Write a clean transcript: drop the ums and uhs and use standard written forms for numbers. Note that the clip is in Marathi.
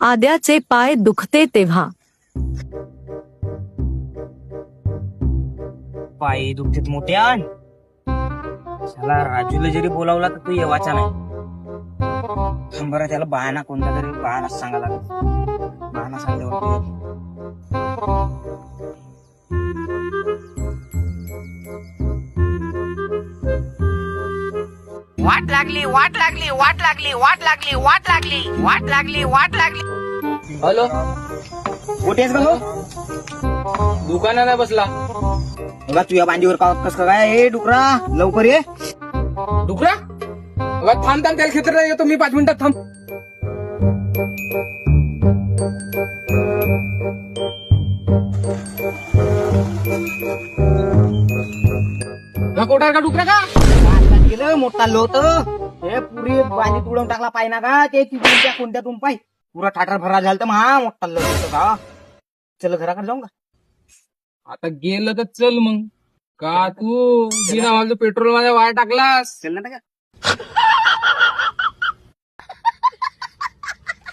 आद्याचे पाय दुखते तेव्हा. पाय दुखतेत मोठ्या. त्याला राजूला जरी बोलावला तर तू येवाचा नाही. थांब बरं, त्याला बहाणा कोणता तरी बहाणा सांगा लागेल. बहाणा सांगल्यावर तो येईल. वाट लागली वाट लागली वाट लागली वाट लागली वाट लागली वाट लागली वाट लागली. हॅलो, कुठे आहेस का दुकानाला बसला. बघा तुझ्या बांधीवर कस काय हे डुकरा, लवकर ये. डुकरा थांब थांब, त्याला क्षेत्रात येतो मी 5 मिनिटात. थांब. कोटार का डुकरा का गेलं मोठा लोत हे पुरी बांधी तुडवून टाकला पाय ना का ते तिथून कोणत्यातून पाय पुरा ठाटर भरा झालं तर महा मोठा लोत का. चल घराकडे जाऊ का. आता गेलं तर चल मग. का तू बिना माझं पेट्रोल माझ्या वाया टाकलास. चल ना का.